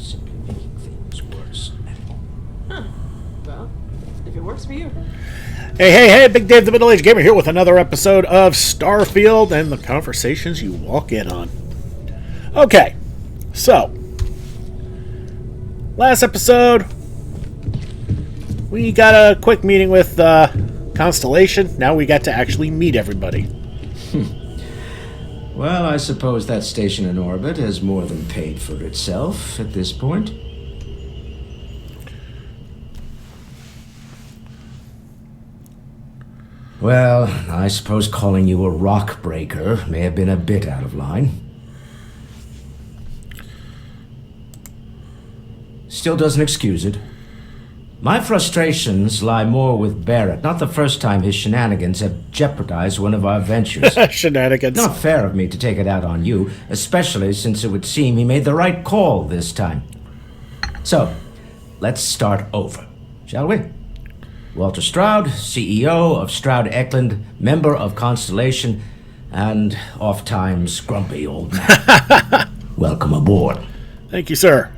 simply making things worse. Huh. Well, if it works for you. Hey, Big Dave the Middle-Aged Gamer here with another episode of Starfield and the conversations you walk in on. Okay, so, last episode, we got a quick meeting with Constellation. Now we got to actually meet everybody. Well, I suppose that station in orbit has more than paid for itself at this point. Well, I suppose calling you a rock breaker may have been a bit out of line. Still doesn't excuse it. My frustrations lie more with Barrett. Not the first time his shenanigans have jeopardized one of our ventures. Shenanigans. Not fair of me to take it out on you, especially since it would seem he made the right call this time. So, let's start over, shall we? Walter Stroud, CEO of Stroud Eklund, member of Constellation, and oft-times grumpy old man. Welcome aboard. Thank you, sir.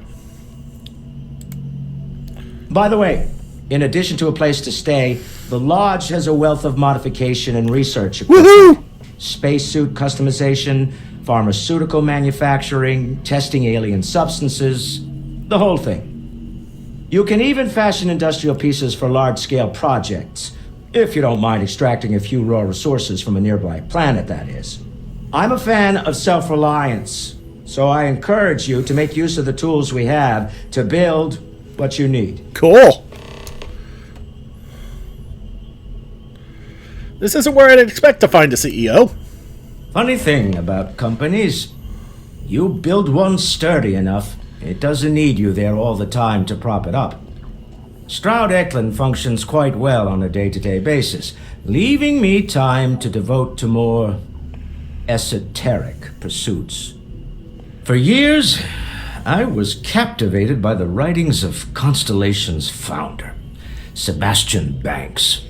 By the way, in addition to a place to stay, the Lodge has a wealth of modification and research equipment. Woohoo! Spacesuit customization, pharmaceutical manufacturing, testing alien substances, the whole thing. You can even fashion industrial pieces for large-scale projects, if you don't mind extracting a few raw resources from a nearby planet, that is. I'm a fan of self-reliance, so I encourage you to make use of the tools we have to build what you need. Cool. This isn't where I'd expect to find a CEO. Funny thing about companies, you build one sturdy enough, it doesn't need you there all the time to prop it up. Stroud Eklund functions quite well on a day-to-day basis, leaving me time to devote to more esoteric pursuits. For years, I was captivated by the writings of Constellation's founder, Sebastian Banks.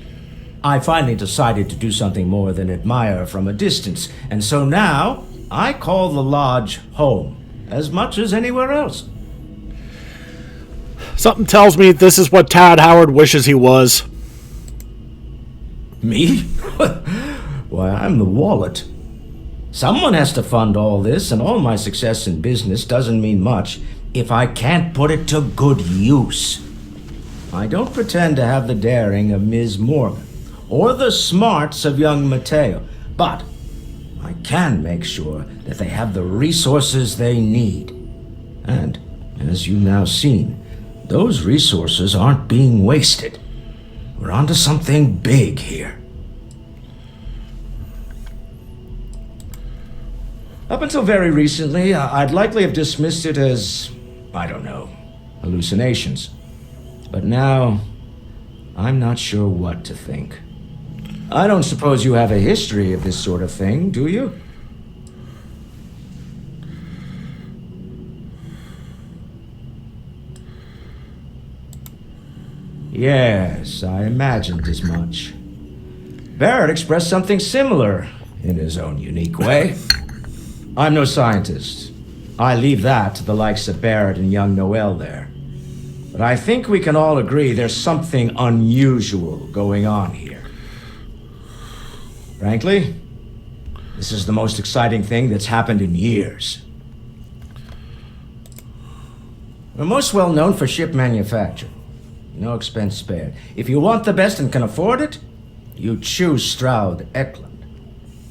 I finally decided to do something more than admire from a distance, and so now I call the Lodge home, as much as anywhere else. Something tells me this is what Todd Howard wishes he was. Me? Why, I'm the wallet. Someone has to fund all this, and all my success in business doesn't mean much if I can't put it to good use. I don't pretend to have the daring of Ms. Morgan, or the smarts of young Mateo, but I can make sure that they have the resources they need. And, as you've now seen, those resources aren't being wasted. We're onto something big here. Up until very recently, I'd likely have dismissed it as, I don't know, hallucinations. But now, I'm not sure what to think. I don't suppose you have a history of this sort of thing, do you? Yes, I imagined as much. Barrett expressed something similar, in his own unique way. I'm no scientist. I leave that to the likes of Barrett and young Noel there. But I think we can all agree there's something unusual going on here. Frankly, this is the most exciting thing that's happened in years. We're most well known for ship manufacture. No expense spared. If you want the best and can afford it, you choose Stroud Eklund.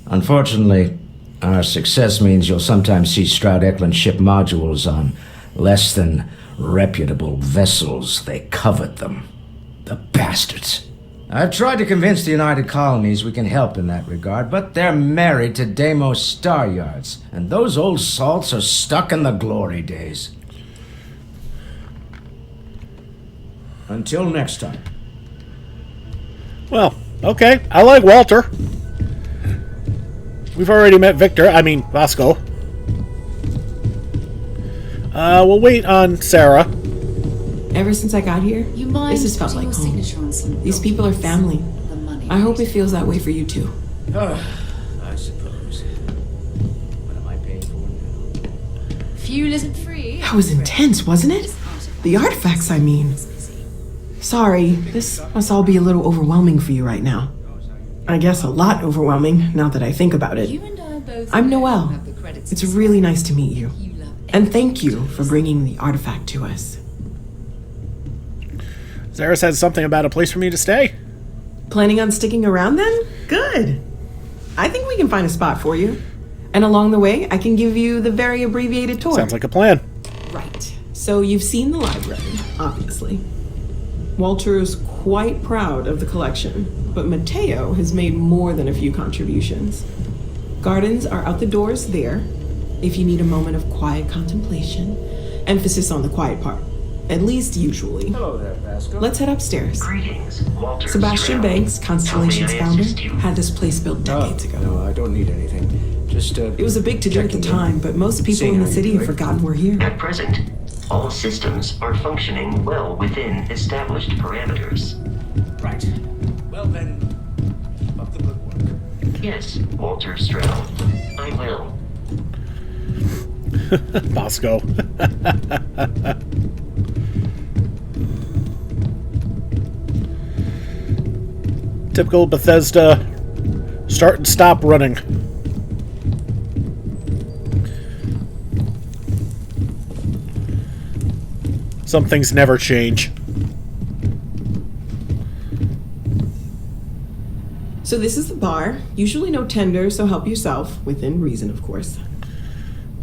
Unfortunately, our success means you'll sometimes see Stroud Eklund ship modules on less than reputable vessels. They covet them. The bastards. I've tried to convince the United Colonies we can help in that regard, but they're married to Deimos Star Yards, and those old salts are stuck in the glory days. Until next time. Well, okay. I like Walter. We've already met Vasco. We'll wait on Sarah. Ever since I got here, this has felt like home. These people are family. I hope it feels that way for you too. I suppose. What am I paying for now? Fuel isn't free. That was intense, wasn't it? The artifacts, I mean. Sorry, this must all be a little overwhelming for you right now. I guess a lot overwhelming, now that I think about it. You and I both I'm know Noelle. have the credits It's to really nice to meet you. you love And thank you for bringing the artifact to us. Zara said something about a place for me to stay. Planning on sticking around then? Good. I think we can find a spot for you. And along the way, I can give you the very abbreviated tour. Sounds like a plan. Right. So you've seen the library, obviously. Walter's quite proud of the collection, but Mateo has made more than a few contributions. Gardens are out the doors there, if you need a moment of quiet contemplation. Emphasis on the quiet part, at least usually. Hello there, Vasco. Let's head upstairs. Greetings, Walter. Sebastian Stroud. Banks, Constellation's How may I founder, assist you? had this place built decades ago. No, I don't need anything. Just, It was a big to-do at the checking in. time, but most people Seeing in the how you city do have it. forgotten we're here. At present, all systems are functioning well within established parameters. Right. Well then, keep up the good work. Yes, Walter Stroud. I will. Bosco. Typical Bethesda start and stop running. Some things never change. So this is the bar. Usually no tender, so help yourself. Within reason, of course.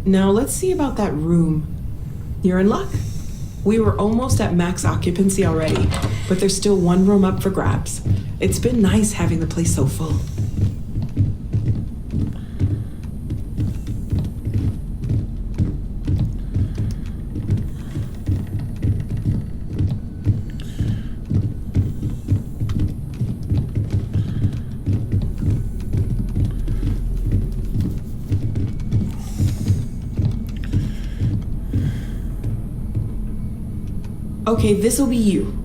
Now let's see about that room. You're in luck. We were almost at max occupancy already, but there's still one room up for grabs. It's been nice having the place so full. Okay, this'll be you.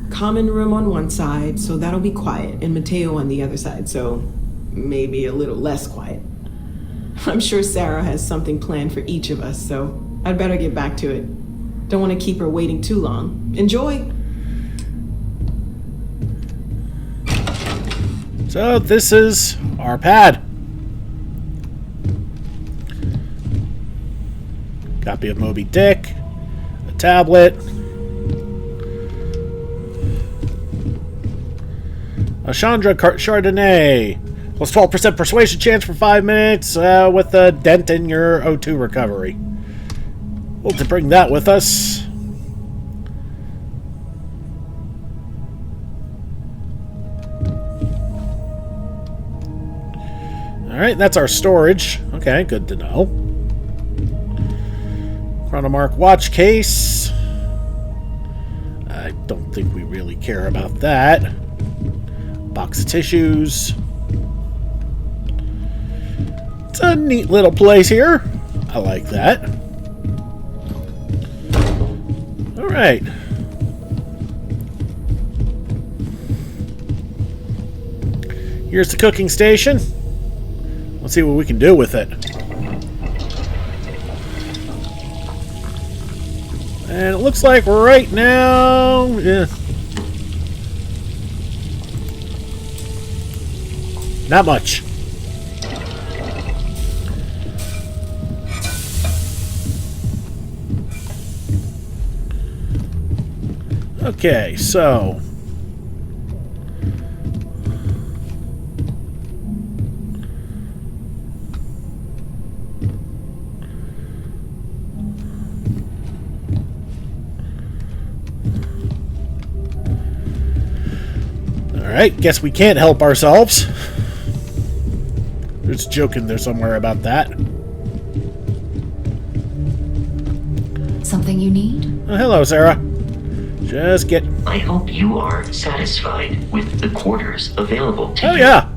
Common room on one side, so that'll be quiet, and Mateo on the other side, so maybe a little less quiet. I'm sure Sarah has something planned for each of us, so I'd better get back to it. Don't want to keep her waiting too long. Enjoy! So this is our pad. Copy of Moby Dick, a tablet, a Chandra Chardonnay, plus 12% persuasion chance for 5 minutes with a dent in your O2 recovery. We'll to bring that with us. Alright, that's our storage. Okay, good to know. Chronomark watch case. I don't think we really care about that. Box of tissues. It's a neat little place here. I like that. Alright. Here's the cooking station. Let's see what we can do with it. And it looks like right now... not much. Okay, so... Alright, guess we can't help ourselves. There's a joke in there somewhere about that. Something you need? Oh, hello, Sarah. Just get... I hope you are satisfied with the quarters available to Oh, you. yeah.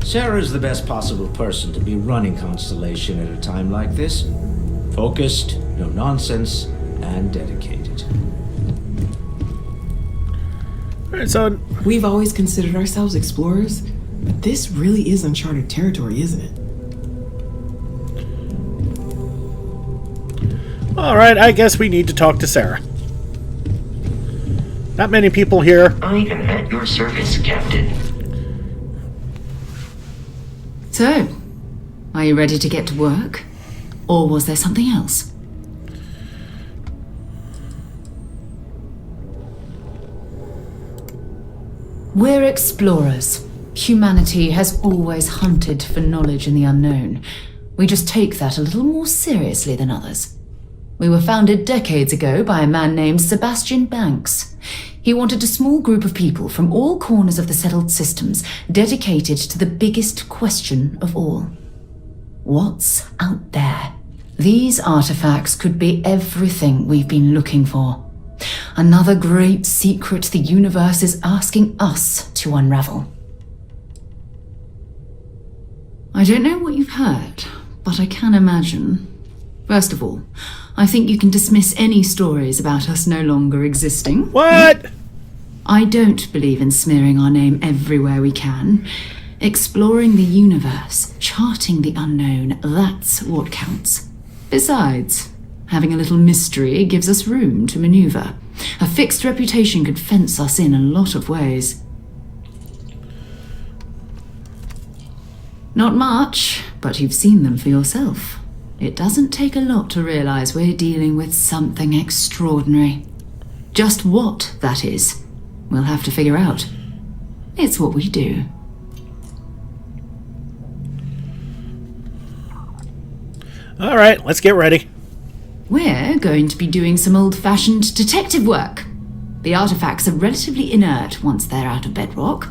Sarah's the best possible person to be running Constellation at a time like this. Focused, no nonsense, and dedicated. Alright, so We've always considered ourselves explorers, but this really is uncharted territory, isn't it? alright, I guess we need to talk to Sarah. Not many people here. I am at your service, Captain. So, are you ready to get to work? Or was there something else? We're explorers. Humanity has always hunted for knowledge in the unknown. We just take that a little more seriously than others. We were founded decades ago by a man named Sebastian Banks. He wanted a small group of people from all corners of the settled systems dedicated to the biggest question of all. What's out there? These artifacts could be everything we've been looking for. Another great secret the universe is asking us to unravel. I don't know what you've heard, but I can imagine. First of all, I think you can dismiss any stories about us no longer existing. What? I don't believe in smearing our name everywhere we can. Exploring the universe, charting the unknown, that's what counts. Besides, having a little mystery gives us room to maneuver. A fixed reputation could fence us in a lot of ways. Not much, but you've seen them for yourself. It doesn't take a lot to realize we're dealing with something extraordinary. Just what that is, we'll have to figure out. It's what we do. Alright, let's get ready. We're going to be doing some old-fashioned detective work. The artifacts are relatively inert once they're out of bedrock.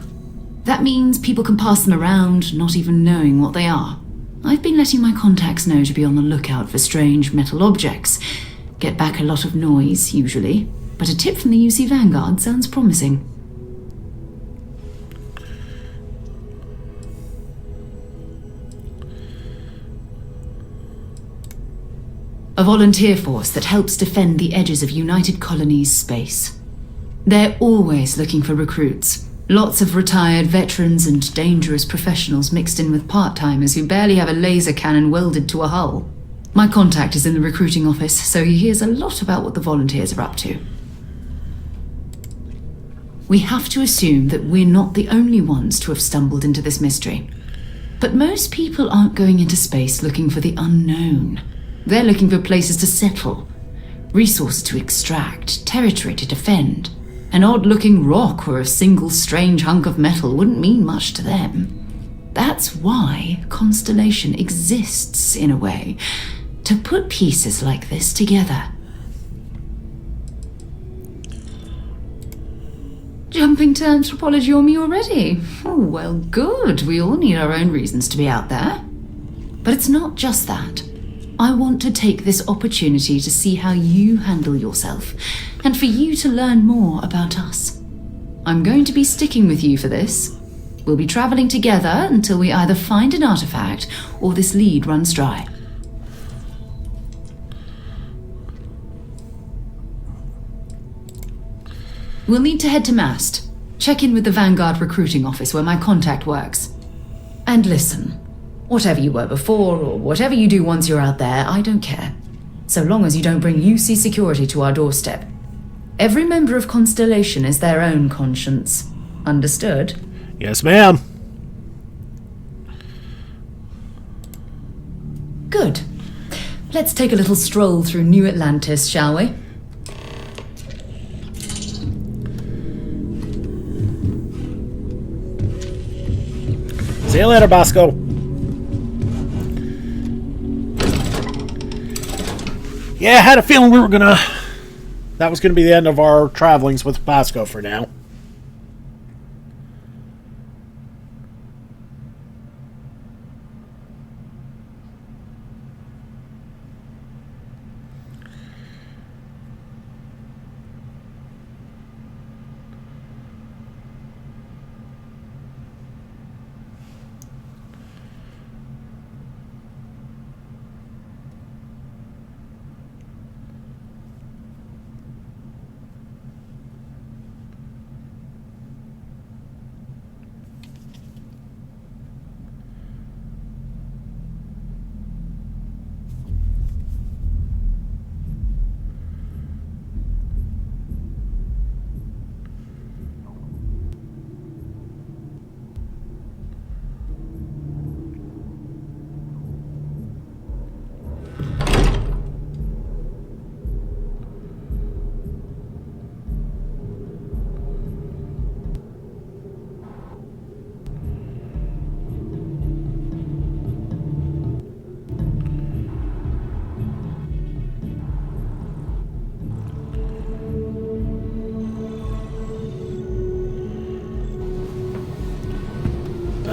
That means people can pass them around, not even knowing what they are. I've been letting my contacts know to be on the lookout for strange metal objects. Get back a lot of noise, usually, but a tip from the UC Vanguard sounds promising. A volunteer force that helps defend the edges of United Colonies space. They're always looking for recruits. Lots of retired veterans and dangerous professionals mixed in with part-timers who barely have a laser cannon welded to a hull. My contact is in the recruiting office, so he hears a lot about what the volunteers are up to. We have to assume that we're not the only ones to have stumbled into this mystery. But most people aren't going into space looking for the unknown. They're looking for places to settle, resources to extract, territory to defend. An odd-looking rock or a single strange hunk of metal wouldn't mean much to them. That's why Constellation exists, in a way, to put pieces like this together. Jumping to anthropology on me already? Oh, well, good. We all need our own reasons to be out there. But it's not just that. I want to take this opportunity to see how you handle yourself, and for you to learn more about us. I'm going to be sticking with you for this. We'll be traveling together until we either find an artifact or this lead runs dry. We'll need to head to Mast. Check in with the Vanguard recruiting office where my contact works. And listen. Whatever you were before, or whatever you do once you're out there, I don't care. So long as you don't bring UC security to our doorstep. Every member of Constellation is their own conscience. Understood? Yes, ma'am. Good. Let's take a little stroll through New Atlantis, shall we? See you later, Bosco. Yeah, I had a feeling that was gonna be the end of our travelings with Bosco for now.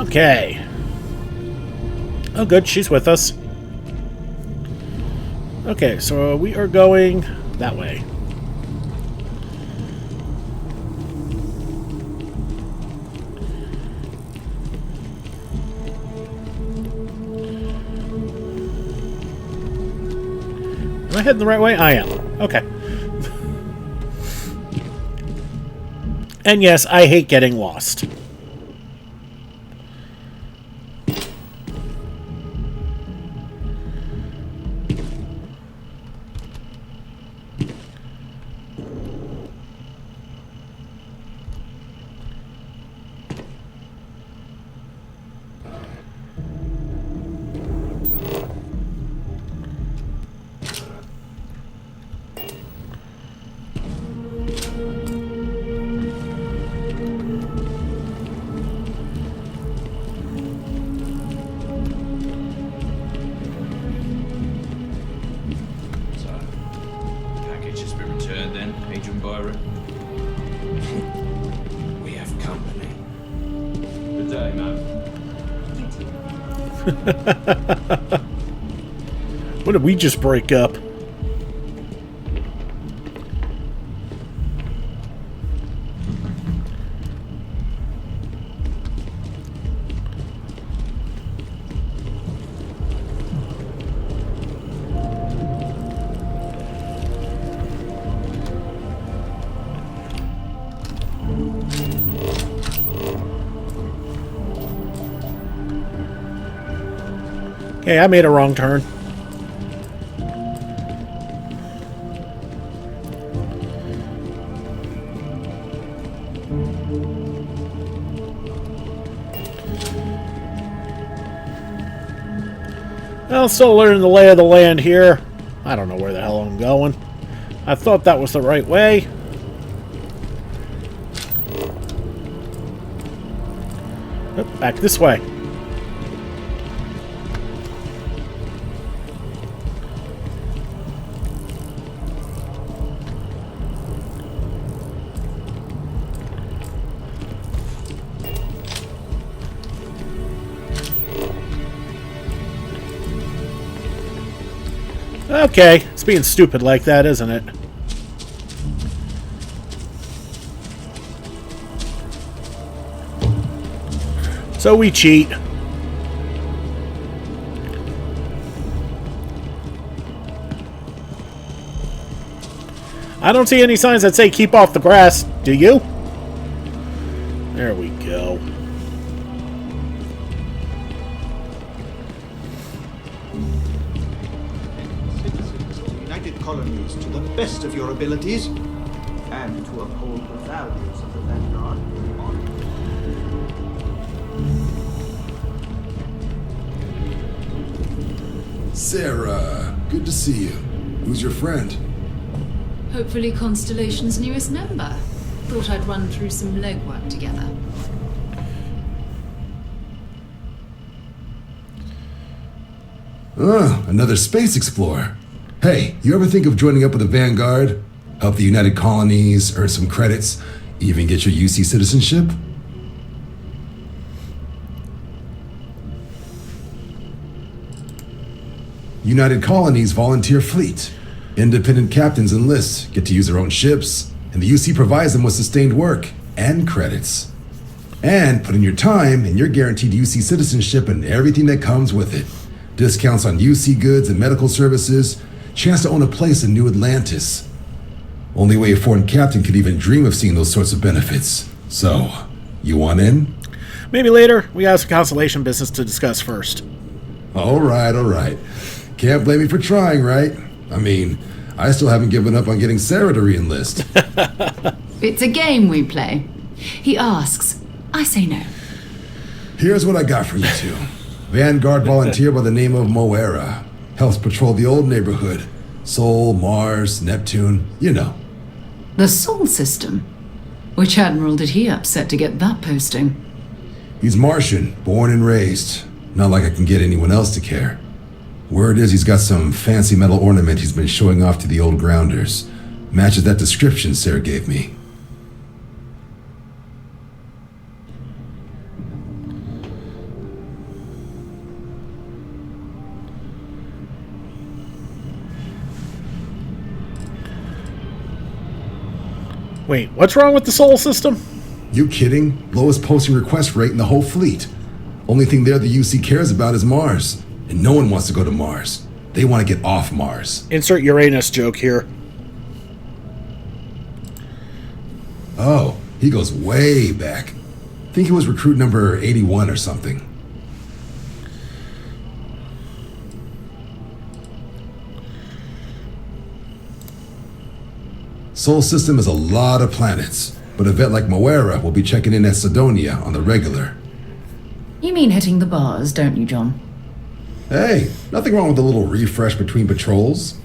Okay. Oh, good. She's with us. Okay, so we are going that way. Am I heading the right way? I am. Okay. And yes, I hate getting lost. Package has been returned then, Agent Byron. We have company. Good day, man. When did we just break up? Okay, I made a wrong turn. Well, still learning the lay of the land here. I don't know where the hell I'm going. I thought that was the right way. Oop, back this way. Okay, it's being stupid like that, isn't it? So we cheat. I don't see any signs that say keep off the grass. Do you? There we go. Colonies to the best of your abilities and to uphold the values of the Vanguard. Sarah, good to see you. Who's your friend? Hopefully Constellation's newest member. Thought I'd run through some legwork together. Another space explorer. Hey, you ever think of joining up with the Vanguard? Help the United Colonies, earn some credits, even get your UC citizenship? United Colonies volunteer fleet. Independent captains enlist, get to use their own ships, and the UC provides them with sustained work and credits. And put in your time, and you're guaranteed UC citizenship and everything that comes with it. Discounts on UC goods and medical services, chance to own a place in New Atlantis. Only way a foreign captain could even dream of seeing those sorts of benefits. So, you want in? Maybe later. We got some Constellation business to discuss first. All right. Can't blame me for trying, right? I mean, I still haven't given up on getting Sarah to re-enlist. It's a game we play. He asks. I say no. Here's what I got for you two. Vanguard volunteer by the name of Moera. Helps patrol the old neighborhood. Sol, Mars, Neptune, you know. The Sol system? Which admiral did he upset to get that posting? He's Martian, born and raised. Not like I can get anyone else to care. Word is he's got some fancy metal ornament he's been showing off to the old grounders. Matches that description Sarah gave me. Wait, what's wrong with the Sol system? You kidding? Lowest posting request rate in the whole fleet. Only thing there the UC cares about is Mars. And no one wants to go to Mars. They want to get off Mars. Insert Uranus joke here. Oh, he goes way back. Think he was recruit number 81 or something. Sol system is a lot of planets, but a vet like Moera will be checking in at Sidonia on the regular. You mean hitting the bars, don't you, John? Hey, nothing wrong with a little refresh between patrols.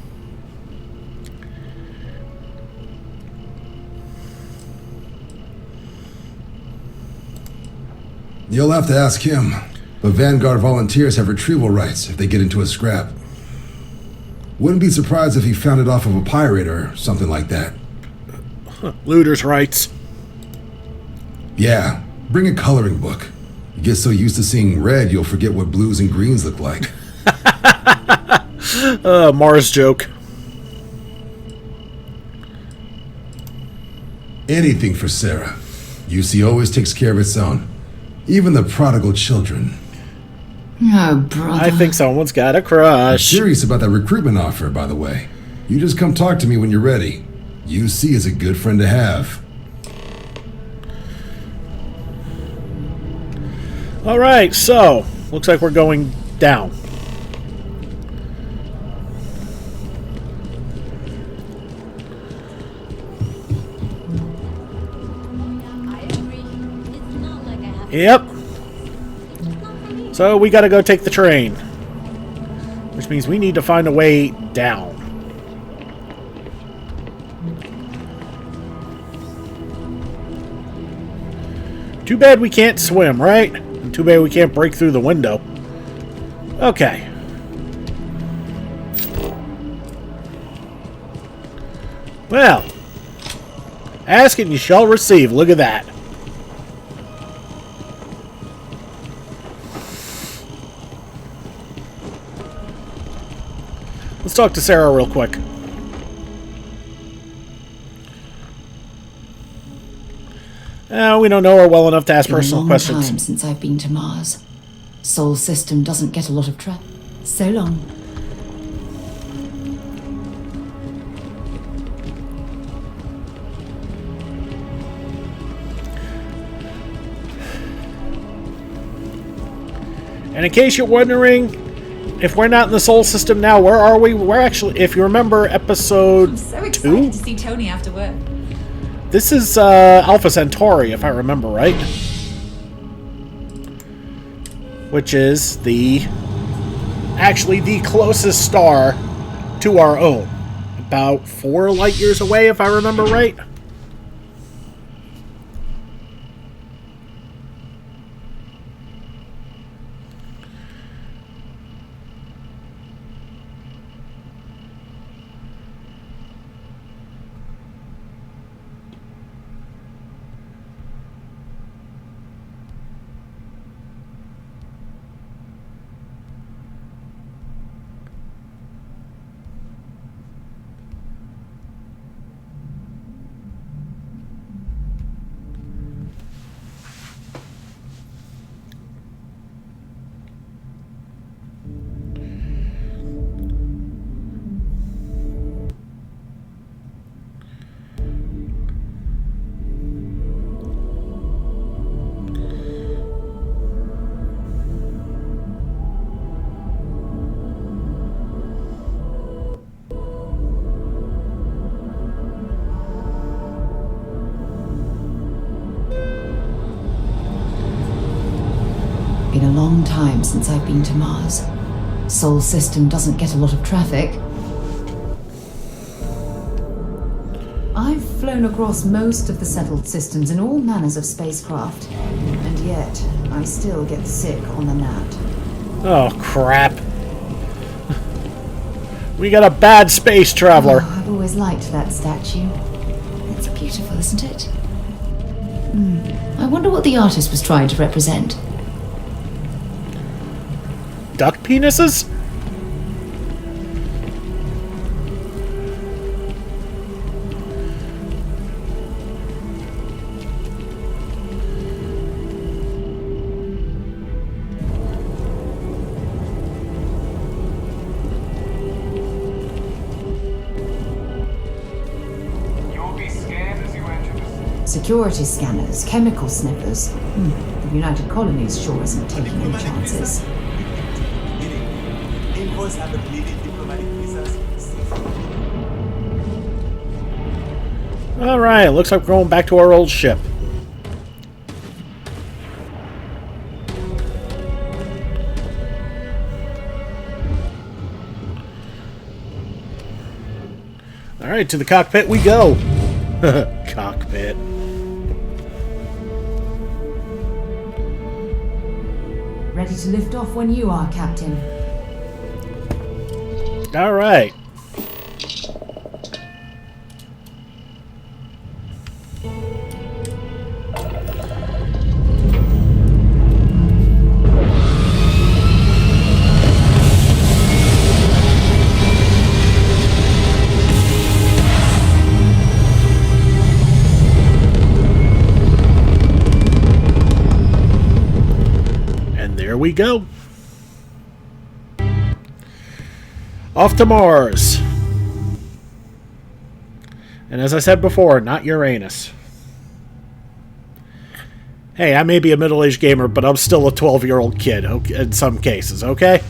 You'll have to ask him, but Vanguard volunteers have retrieval rights if they get into a scrap. Wouldn't be surprised if he found it off of a pirate or something like that. Looters' rights. Yeah, bring a coloring book. You get so used to seeing red, you'll forget what blues and greens look like. Mars joke. Anything for Sarah. UC always takes care of its own. Even the prodigal children. Oh, brother. I think someone's got a I'm crush. serious about that recruitment offer, by the way. You just come talk to me when you're ready. UC is a good friend to have. Alright, so, looks like we're going down. Yep. So we gotta go take the train. Which means we need to find a way down. Too bad we can't swim, right? And too bad we can't break through the window. Okay. Well. Ask and you shall receive. Look at that. Let's talk to Sarah real quick. We don't know her well enough to ask personal questions. It's been a long time since I've been to Mars. Sol system doesn't get a lot of traffic. So long. And in case you're wondering, if we're not in the Sol system now, where are we? We're actually, if you remember episode I'm so excited 2? to see Tony after work. This is Alpha Centauri, if I remember right. Which is actually the closest star to our own. About 4 light years away, if I remember right. Been a long time since I've been to Mars. Sol system doesn't get a lot of traffic. I've flown across most of the settled systems in all manners of spacecraft, and yet I still get sick on the gnat. Oh, crap. We got a bad space traveler. Oh, I've always liked that statue. It's beautiful, isn't it? I wonder what the artist was trying to represent. Duck penises? Security scanners, chemical sniffers. The United Colonies sure isn't taking any chances. Envoys have needed diplomatic visas. Alright, looks like we're going back to our old ship. Alright, to the cockpit we go. Cockpit. Ready to lift off when you are, Captain. Alright. There we go. Off to Mars. And as I said before, not Uranus. Hey, I may be a middle-aged gamer, but I'm still a 12-year-old kid in some cases, okay?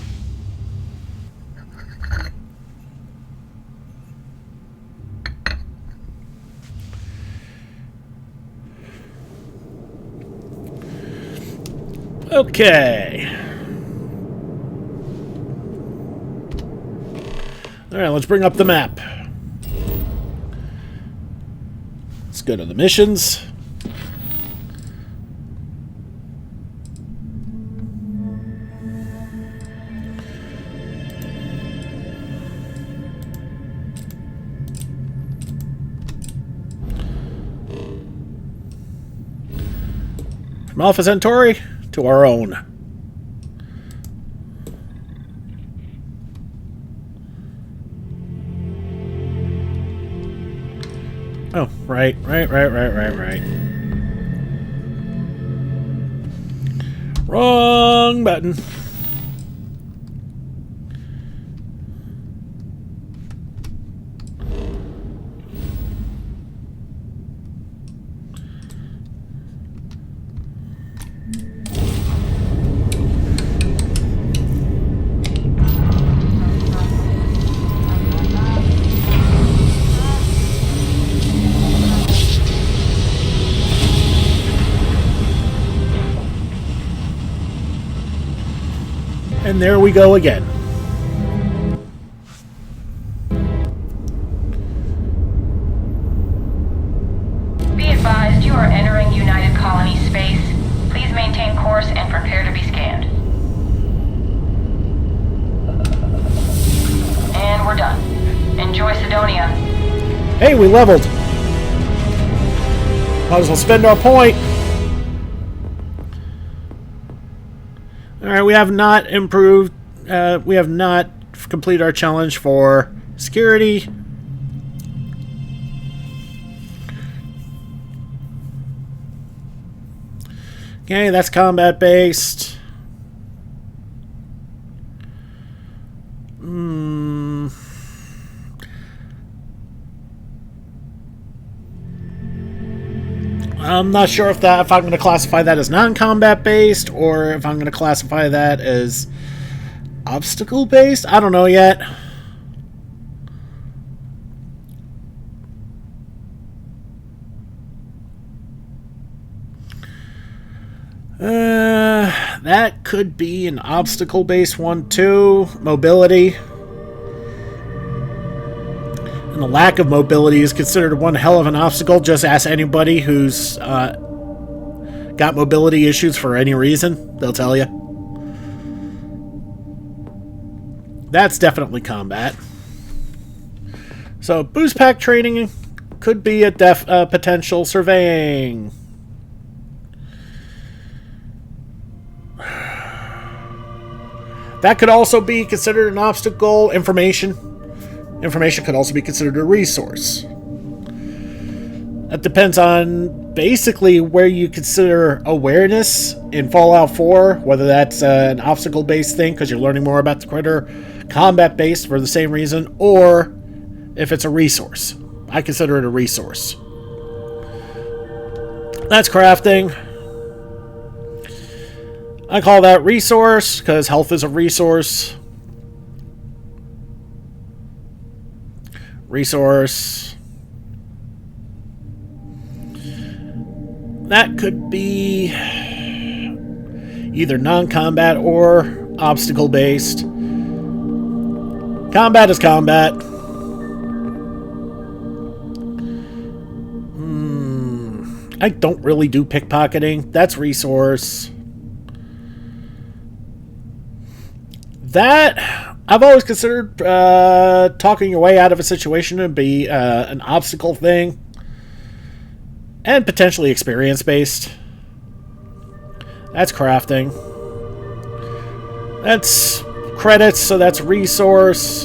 Okay. Alright, let's bring up the map. Let's go to the missions. From Alpha Centauri to our own. Oh, right. Wrong button. And there we go again. Be advised, you are entering United Colony space. Please maintain course and prepare to be scanned. And we're done. Enjoy Sidonia. Hey, we leveled. Might as well spend our point. Alright, we have not improved, we have not completed our challenge for security. Okay, that's combat based. I'm not sure if I'm going to classify that as non-combat based or if I'm going to classify that as obstacle based. I don't know yet. That could be an obstacle based one too. Mobility. And the lack of mobility is considered one hell of an obstacle. Just ask anybody who's got mobility issues for any reason. They'll tell you. That's definitely combat. So, boost pack training could be a potential. Surveying. That could also be considered an obstacle. Information. Information could also be considered a resource. That depends on basically where you consider awareness in Fallout 4, whether that's an obstacle-based thing because you're learning more about the critter, combat-based for the same reason, or if it's a resource. I consider it a resource. That's crafting. I call that resource, because health is a resource. Resource. That could be either non-combat or obstacle-based. Combat is combat. I don't really do pickpocketing. That's resource. That, I've always considered talking your way out of a situation to be an obstacle thing. And potentially experience-based. That's crafting. That's credits, so that's resource.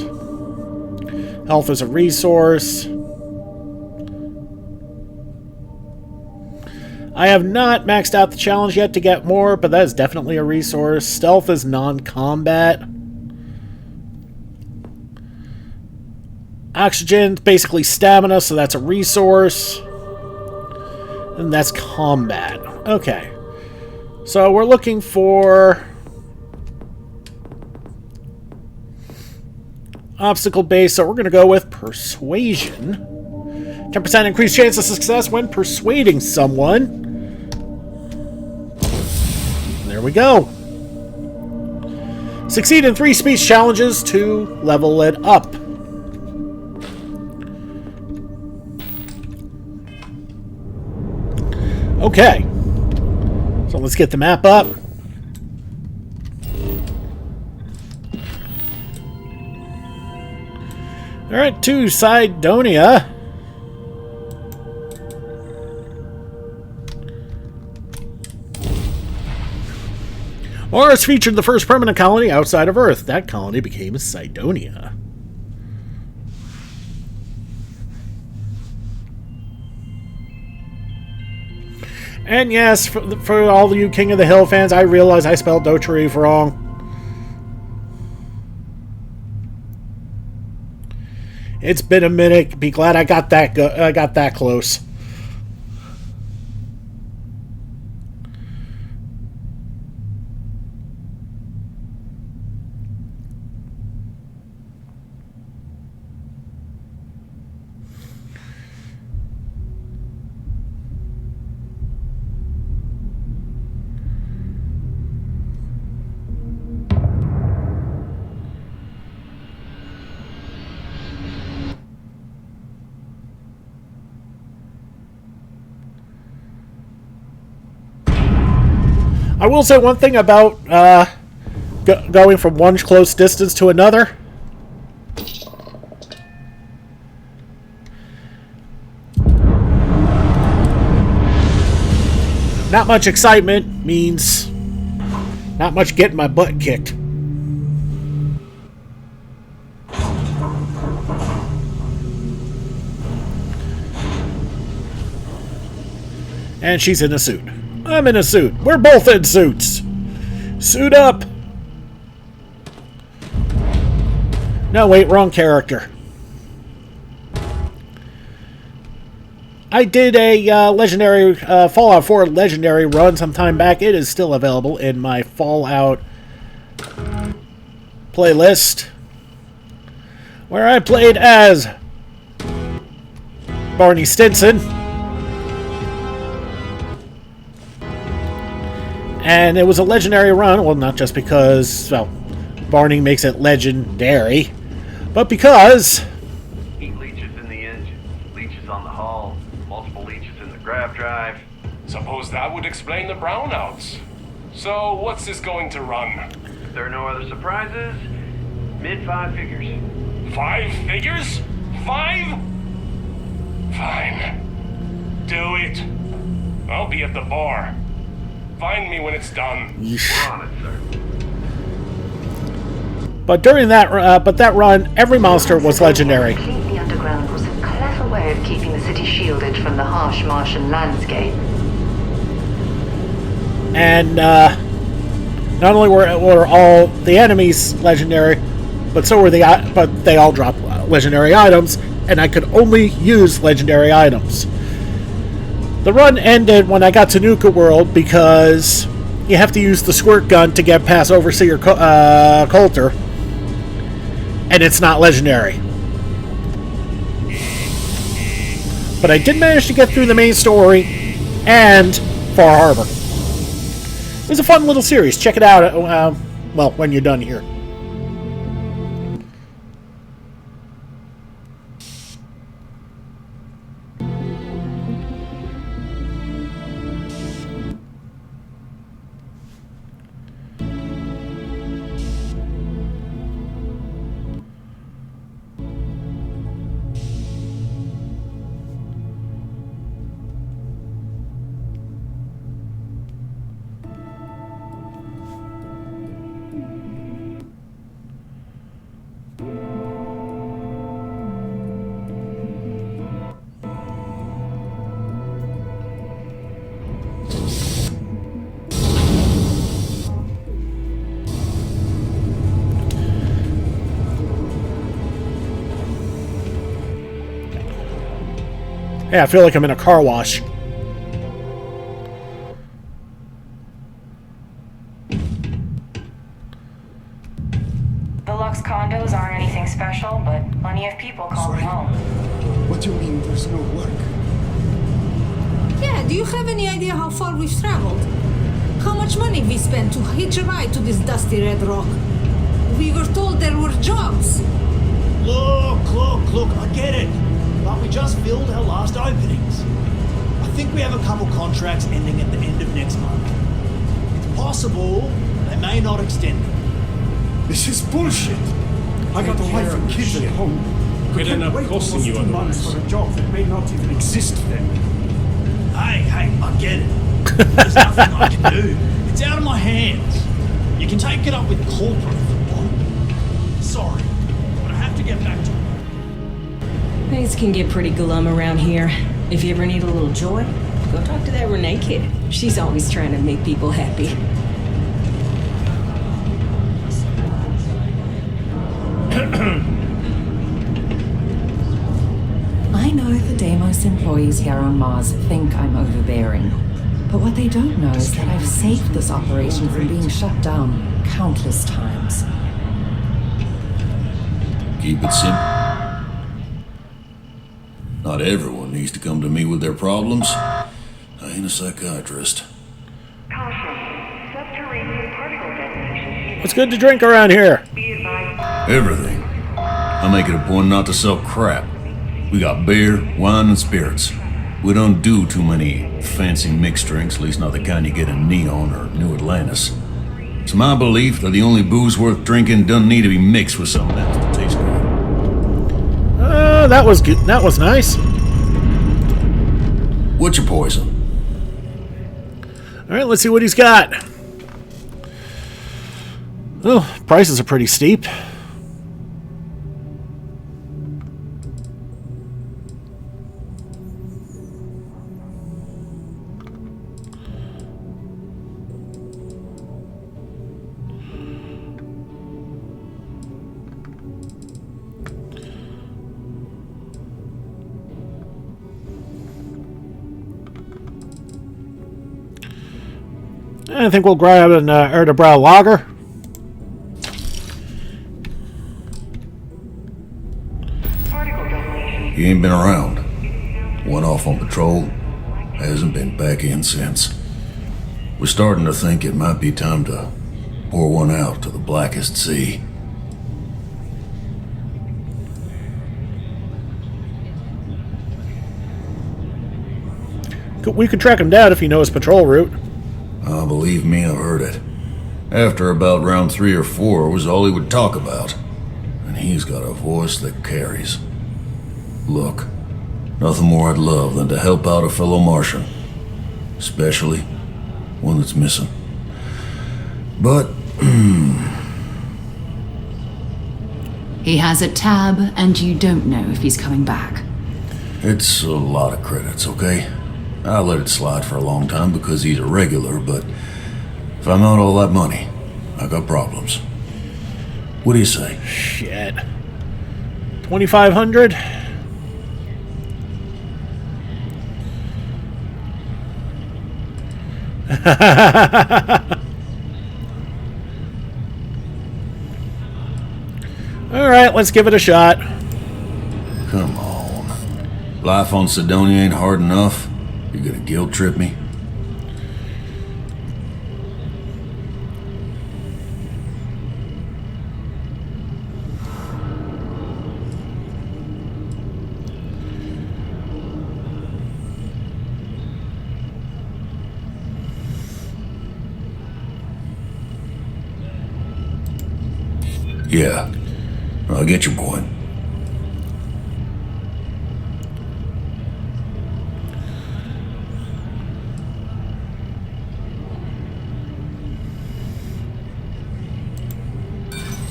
Health is a resource. I have not maxed out the challenge yet to get more, but that is definitely a resource. Stealth is non-combat. Oxygen, basically stamina, so that's a resource. And that's combat. Okay. So we're looking for obstacle base, so we're going to go with persuasion. 10% increased chance of success when persuading someone. There we go. Succeed in 3 speech challenges to level it up. Okay. So let's get the map up. Alright, to Cydonia. Mars featured the first permanent colony outside of Earth. That colony became Cydonia. And yes, for all of you King of the Hill fans, I realize I spelled Dotarif wrong. It's been a minute. Be glad I got that close. I will say one thing about going from one close distance to another. Not much excitement means not much getting my butt kicked. And she's in a suit. I'm in a suit. We're both in suits. Suit up. No, wait, wrong character. I did a legendary Fallout 4 legendary run some time back. It is still available in my Fallout playlist, where I played as Barney Stinson. And it was a legendary run, well, not just because, well, Barney makes it legendary, but because... Heat leeches in the engine, leeches on the hull, multiple leeches in the grav drive. Suppose that would explain the brownouts. So, what's this going to run? If there are no other surprises, mid-5 figures. 5 figures? 5? Fine. Do it. I'll be at the bar. Find me when it's done. We're on it, sir. But during that, run, every monster was legendary. The underground was a clever way of keeping the city shielded from the harsh Martian landscape. And not only were all the enemies legendary, but they all dropped legendary items, and I could only use legendary items. The run ended when I got to Nuka World because you have to use the squirt gun to get past Overseer Coulter, and it's not legendary. But I did manage to get through the main story and Far Harbor. It was a fun little series. Check it out, well, when you're done here. Yeah, I feel like I'm in a car wash. The Lux condos aren't anything special, but plenty of people call them home. What do you mean there's no work? Yeah, do you have any idea how far we've traveled? How much money we spent to hitch a ride to this dusty red rock? We were told there were jobs. Look, I get it. But we just filled our last openings. I think we have a couple contracts ending at the end of next month. It's possible they may not extend them. This is bullshit. I got a wife and kids at home. We'd end up costing you otherwise. For a job that may not even exist then. Hey, I get it. There's nothing I can do. It's out of my hands. You can take it up with corporate if you want. Sorry, but I have to get back to it. Things can get pretty glum around here. If you ever need a little joy, go talk to that Renee kid. She's always trying to make people happy. I know the Deimos employees here on Mars think I'm overbearing. But what they don't know is that I've saved this operation from being shut down countless times. Keep it simple. Not everyone needs to come to me with their problems. I ain't a psychiatrist. What's good to drink around here? Everything. I make it a point not to sell crap. We got beer, wine, and spirits. We don't do too many fancy mixed drinks, at least not the kind you get in Neon or New Atlantis. It's my belief that the only booze worth drinking doesn't need to be mixed with something else to taste good. That was good. That was nice. What's your poison? All right, let's see what he's got. Oh, prices are pretty steep. I think we'll grab an Erdebrow lager. He ain't been around. Went off on patrol. Hasn't been back in since. We're starting to think it might be time to pour one out to the blackest sea. We could track him down if he knows patrol route. Believe me, I've heard it. After about round 3 or 4 was all he would talk about. And he's got a voice that carries. Look, nothing more I'd love than to help out a fellow Martian. Especially one that's missing. But, He has a tab, and you don't know if he's coming back. it's a lot of credits, okay? I let it slide for a long time because he's a regular, but if I'm out all that money, I got problems. What do you say? Shit. 2,500? Alright, let's give it a shot. Come on. Life on Sidonia ain't hard enough. You gonna guilt trip me? Yeah, I get your point.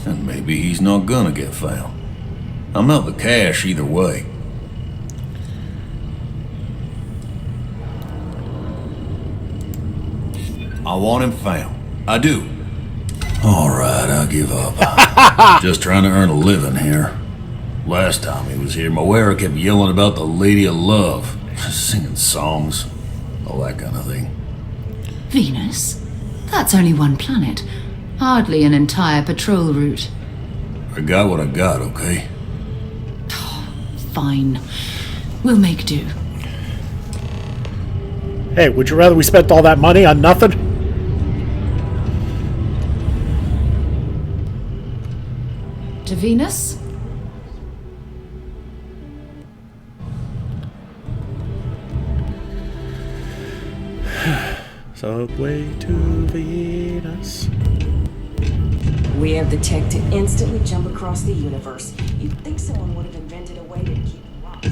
And maybe he's not gonna get found. I'm out the cash either way. I want him found. I do. Alright, I'll give up. Just trying to earn a living here. Last time he was here, Moira kept yelling about the Lady of Love, singing songs, all that kind of thing. Venus? That's only one planet. Hardly an entire patrol route. I got what I got, okay? Fine. We'll make do. Hey, would you rather we spent all that money on nothing? To Venus? Subway to Venus. We have the tech to instantly jump across the universe. You'd think someone would have invented a way to keep rocks.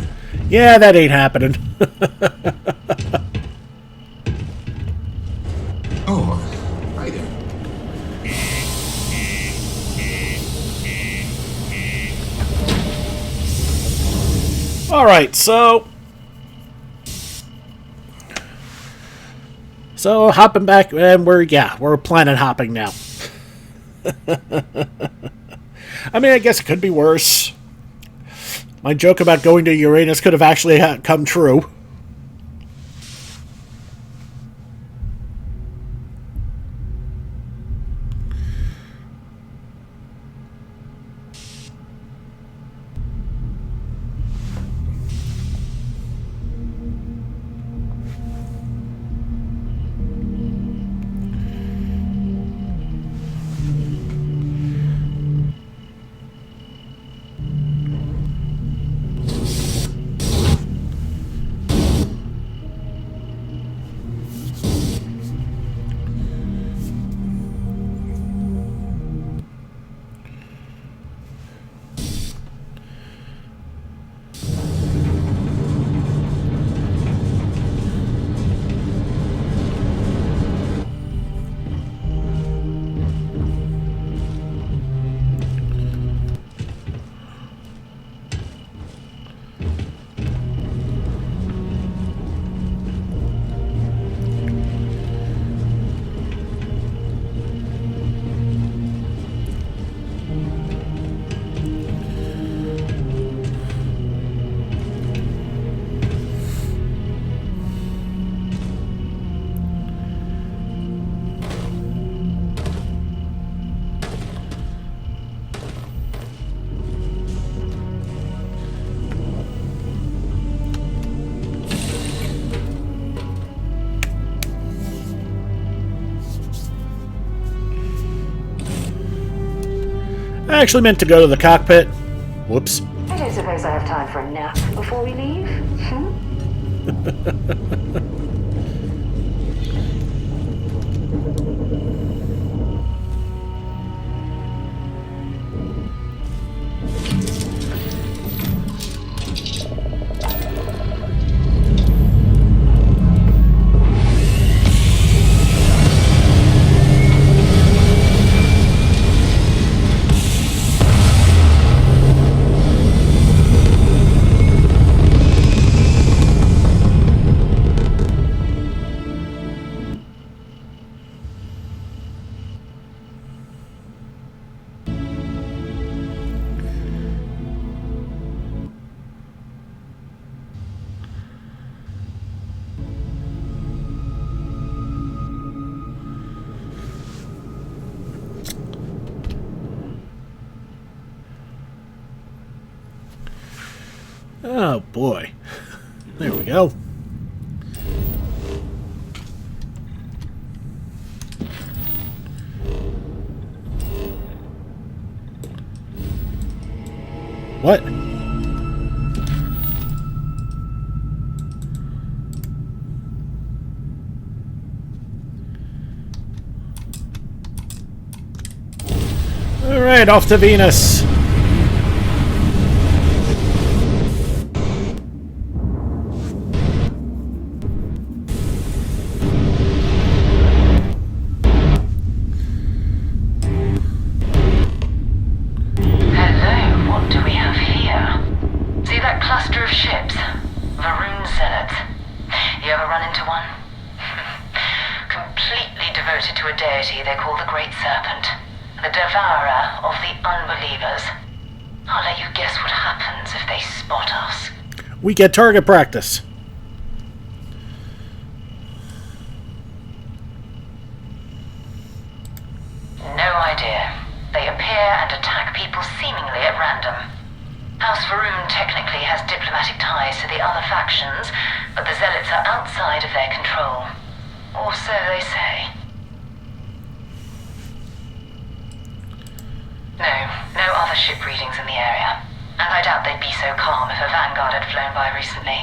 Yeah, that ain't happening. Oh, hi there. Alright, so hopping back, and we're planet hopping now. I mean, I guess it could be worse. My joke about going to Uranus could have actually come true. I actually meant to go to the cockpit. Whoops. I don't suppose I have time for a nap before we leave. Oh boy. There we go. What? Alright, off to Venus. They call the Great Serpent, the devourer of the unbelievers. I'll let you guess what happens if they spot us. We get target practice. No idea. They appear and attack people seemingly at random. House Varun technically has diplomatic ties to the other factions, but the Zealots are outside of their control. Or so they say. No other ship readings in the area. And I doubt they'd be so calm if a Vanguard had flown by recently.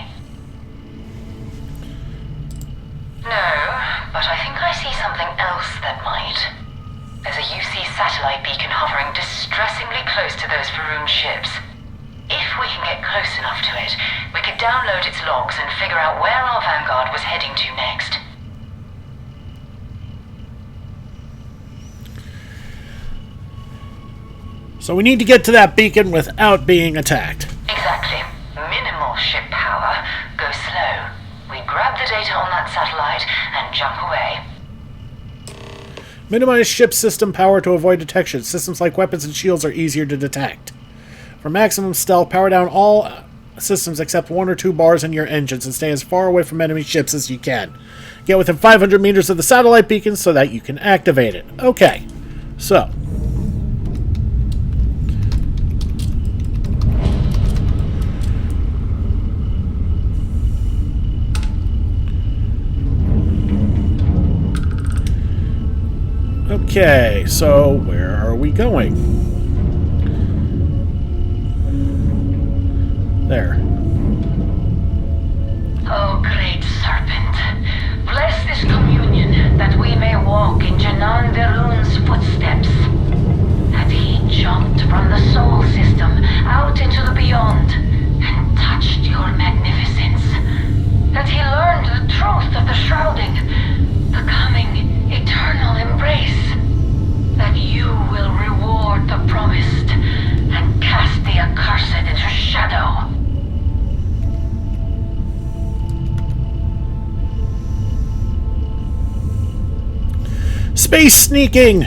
No, but I think I see something else that might. There's a UC satellite beacon hovering distressingly close to those Varun ships. If we can get close enough to it, we could download its logs and figure out where our Vanguard was heading to next. So we need to get to that beacon without being attacked. Exactly. Minimal ship power. Go slow. We grab the data on that satellite and jump away. Minimize ship system power to avoid detection. Systems like weapons and shields are easier to detect. For maximum stealth, power down all systems except 1 or 2 bars in your engines and stay as far away from enemy ships as you can. Get within 500 meters of the satellite beacon so that you can activate it. Okay, so... Okay, so where are we going? There. Oh, great serpent, bless this communion that we may walk in Janan Verun's footsteps. That he jumped from the soul system out into the beyond and touched your magnificence. That he learned the truth of the shrouding, the coming eternal embrace. That you will reward the promised and cast the accursed into shadow. Space sneaking!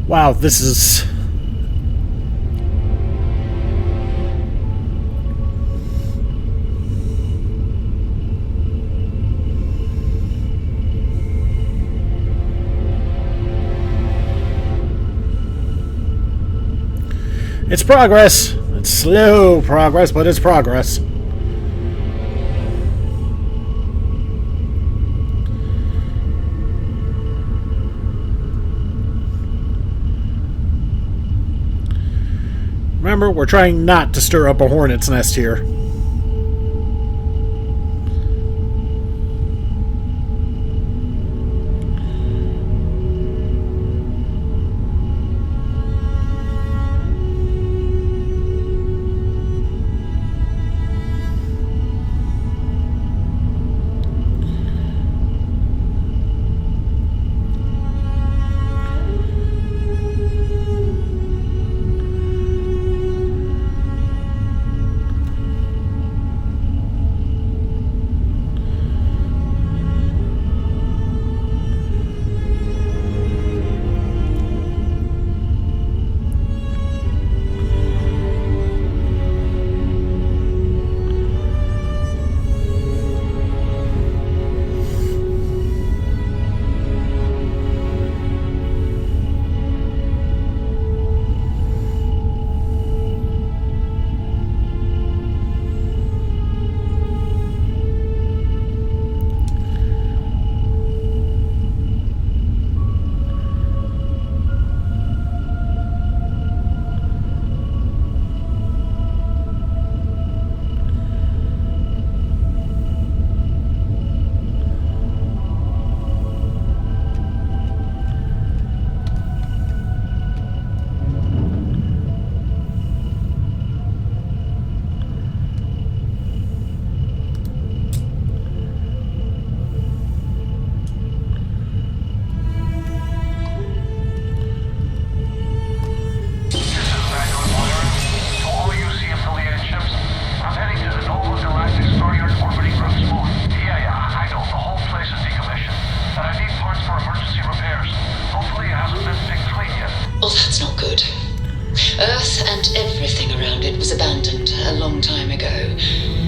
Wow, this is... It's progress. It's slow progress, but it's progress. Remember, we're trying not to stir up a hornet's nest here.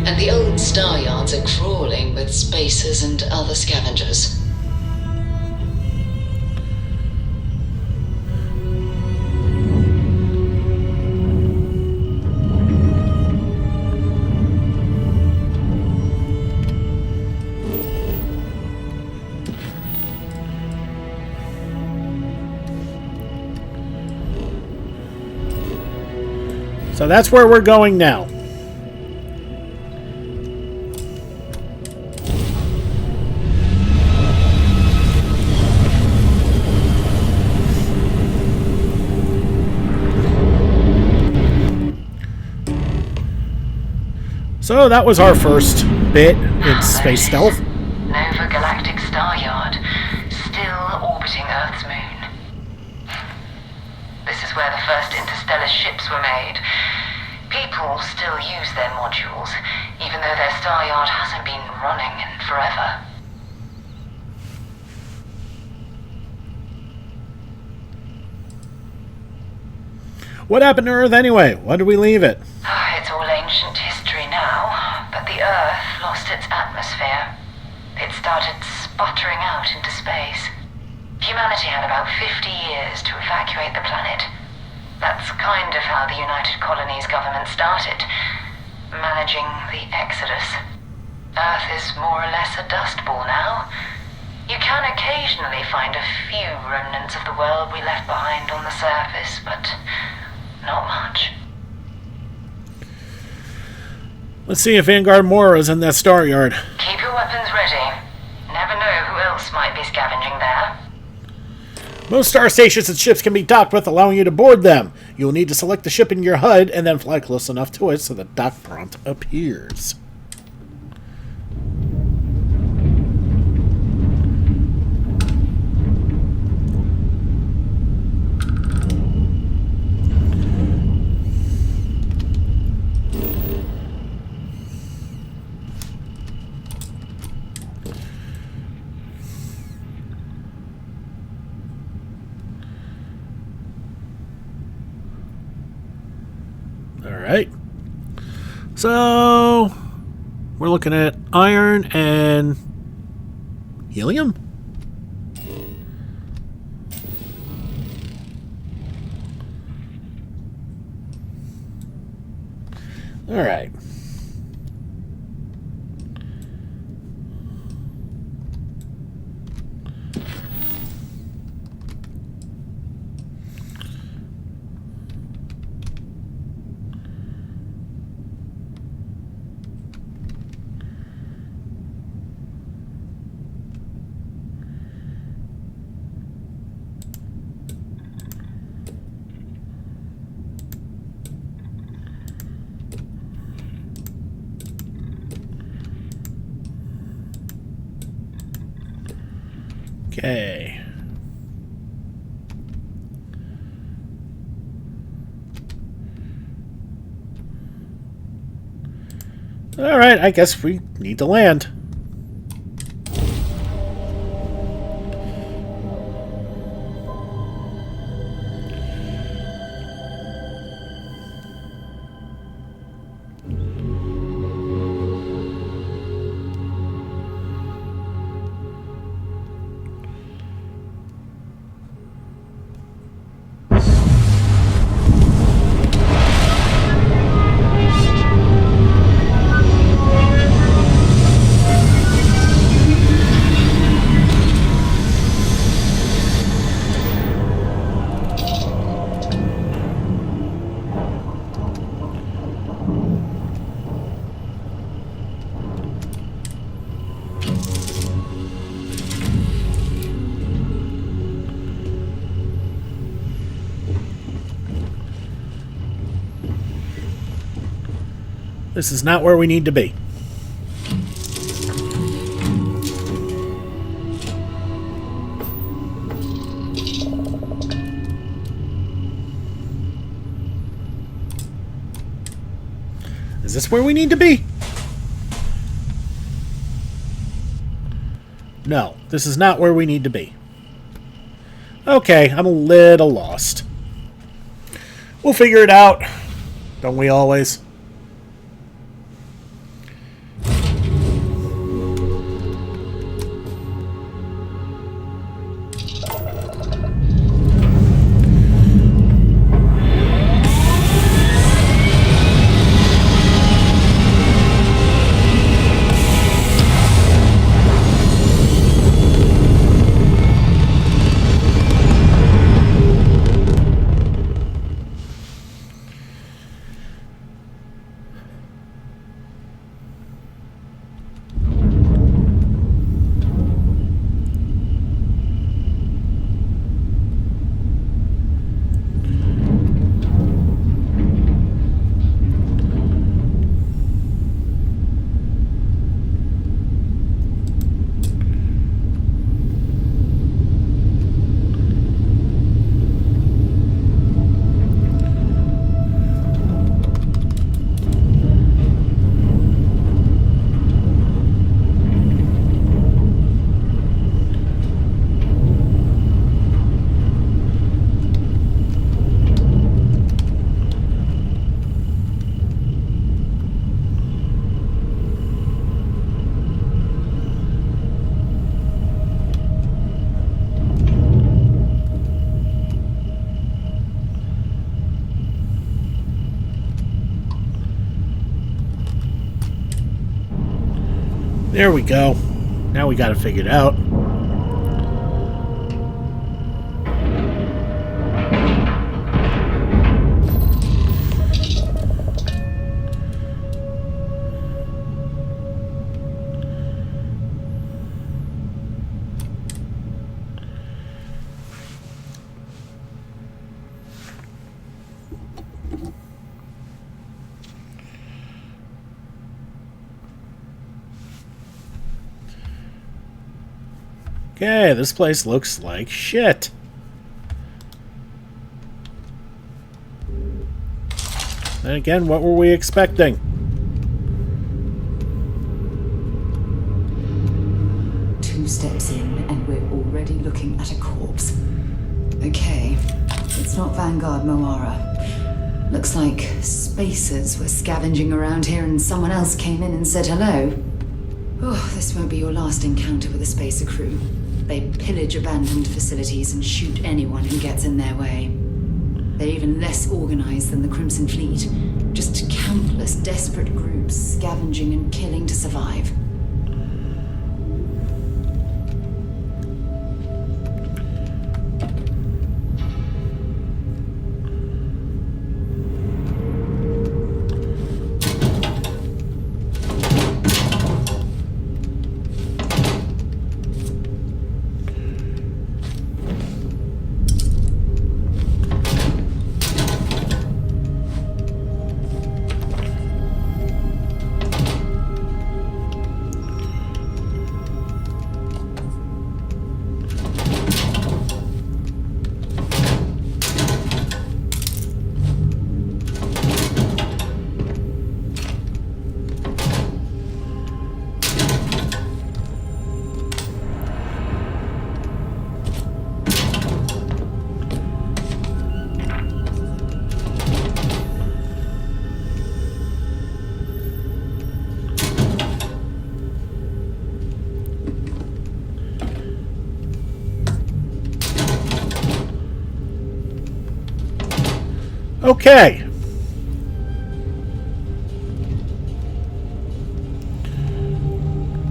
and the old star yards are crawling with spacers and other scavengers. So that's where we're going now. So that was our first bit in space stealth. Nova Galactic Star Yard, still orbiting Earth's moon. This is where the first interstellar ships were made. People still use their modules, even though their star yard hasn't been running in forever. What happened to Earth anyway? Why did we leave it? It's all ancient history now, but the Earth lost its atmosphere. It started sputtering out into space. Humanity had about 50 years to evacuate the planet. That's kind of how the United Colonies government started, managing the exodus. Earth is more or less a dust ball now. You can occasionally find a few remnants of the world we left behind on the surface, but not much. Let's see if Vanguard Mora's in that star yard. Keep your weapons ready. Never know who else might be scavenging there. Most star stations and ships can be docked with, allowing you to board them. You'll need to select the ship in your HUD and then fly close enough to it so the dock prompt appears. Alright. So, we're looking at iron and helium? Alright. Okay. Alright, I guess we need to land. This is not where we need to be. Is this where we need to be? No, this is not where we need to be. Okay, I'm a little lost. We'll figure it out. Don't we always? There we go. Now we got it figured out. Okay, this place looks like shit. Then again, what were we expecting? Two steps in, and we're already looking at a corpse. Okay, it's not Vanguard Moara. Looks like spacers were scavenging around here and someone else came in and said hello. Oh, this won't be your last encounter with a spacer crew. They pillage abandoned facilities and shoot anyone who gets in their way. They're even less organized than the Crimson Fleet. Just countless desperate groups scavenging and killing to survive. Okay.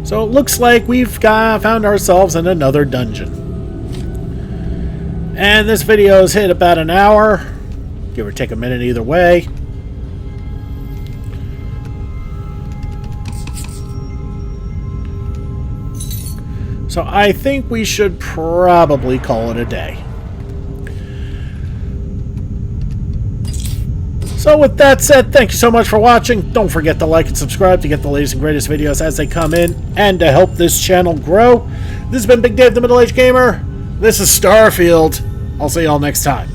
So it looks like we've found ourselves in another dungeon. And this video has hit about an hour, give or take a minute either way. So I think we should probably call it a day. So with that said, thank you so much for watching. Don't forget to like and subscribe to get the latest and greatest videos as they come in and to help this channel grow. This has been Big Dave, the Middle-Aged Gamer. This is Starfield. I'll see y'all next time.